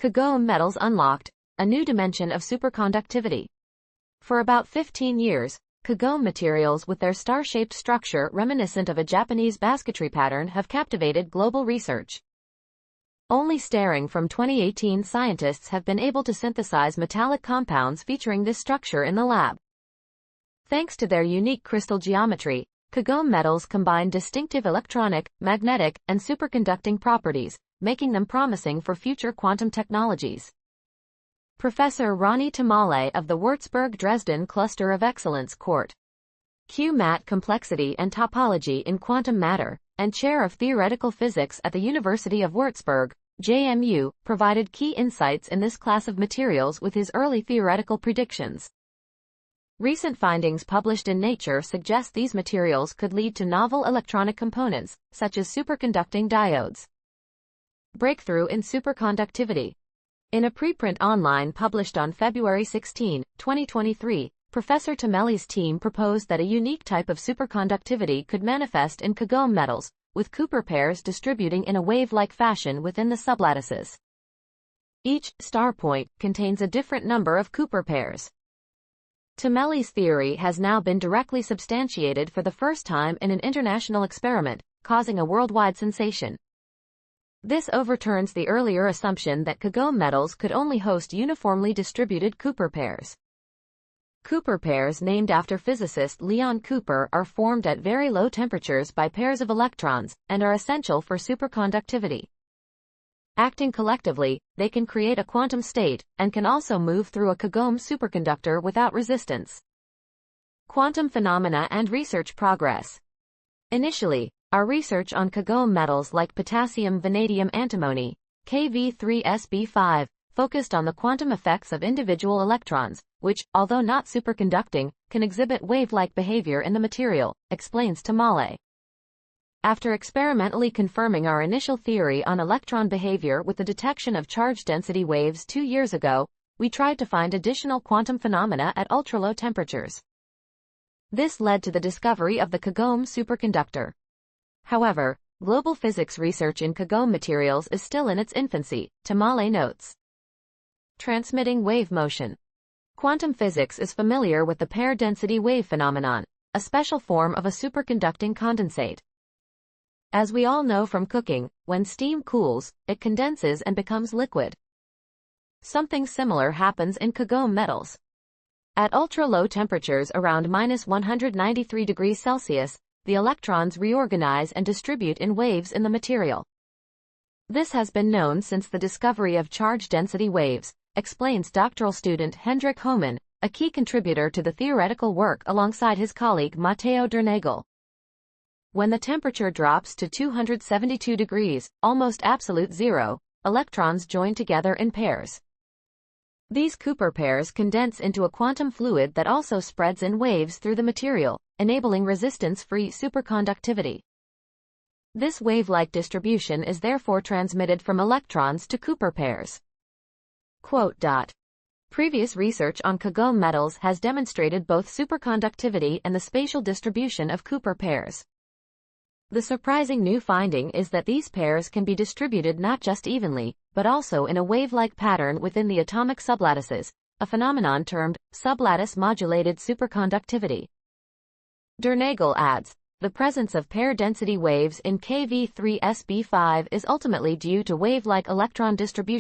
Kagome metals unlocked a new dimension of superconductivity. For about 15 years, Kagome materials with their star-shaped structure reminiscent of a Japanese basketry pattern have captivated global research. Only staring from 2018, scientists have been able to synthesize metallic compounds featuring this structure in the lab. Thanks to their unique crystal geometry, Kagome metals combine distinctive electronic, magnetic, and superconducting properties, making them promising for future quantum technologies. Professor Ronnie Tamale of the Würzburg-Dresden Cluster of Excellence Court Q-Mat Complexity and Topology in Quantum Matter, and Chair of Theoretical Physics at the University of Würzburg, JMU, provided key insights in this class of materials with his early theoretical predictions. Recent findings published in Nature suggest these materials could lead to novel electronic components, such as superconducting diodes. Breakthrough in superconductivity. In a preprint online published on February 16, 2023, Professor Tamale's team proposed that a unique type of superconductivity could manifest in Kagome metals, with Cooper pairs distributing in a wave-like fashion within the sublattices. Each star point contains a different number of Cooper pairs. Tamale's theory has now been directly substantiated for the first time in an international experiment, causing a worldwide sensation. This overturns the earlier assumption that Kagome metals could only host uniformly distributed Cooper pairs. Cooper pairs named after physicist Leon Cooper are formed at very low temperatures by pairs of electrons, and are essential for superconductivity. Acting collectively, they can create a quantum state, and can also move through a Kagome superconductor without resistance. Quantum phenomena and research progress. Initially, our research on Kagome metals like potassium vanadium antimony, Kv3sb5, focused on the quantum effects of individual electrons, which, although not superconducting, can exhibit wave-like behavior in the material, explains Tamale. After experimentally confirming our initial theory on electron behavior with the detection of charge density waves 2 years ago, we tried to find additional quantum phenomena at ultra-low temperatures. This led to the discovery of the Kagome superconductor. However, global physics research in Kagome materials is still in its infancy, Tamale notes. Transmitting wave motion. Quantum physics is familiar with the pair density wave phenomenon, a special form of a superconducting condensate. As we all know from cooking, when steam cools, it condenses and becomes liquid. Something similar happens in Kagome metals. At ultra-low temperatures around -193 degrees Celsius, the electrons reorganize and distribute in waves in the material. This has been known since the discovery of charge density waves, explains doctoral student Hendrik Homan, a key contributor to the theoretical work alongside his colleague Matteo Dernagel. When the temperature drops to 272 degrees, almost absolute zero, electrons join together in pairs. These Cooper pairs condense into a quantum fluid that also spreads in waves through the material, enabling resistance-free superconductivity. This wave-like distribution is therefore transmitted from electrons to Cooper pairs. Quote. Previous research on Kagome metals has demonstrated both superconductivity and the spatial distribution of Cooper pairs. The surprising new finding is that these pairs can be distributed not just evenly, but also in a wave-like pattern within the atomic sublattices, a phenomenon termed sublattice modulated superconductivity. Dernagel adds, the presence of pair density waves in Kv3sb5 is ultimately due to wave-like electron distribution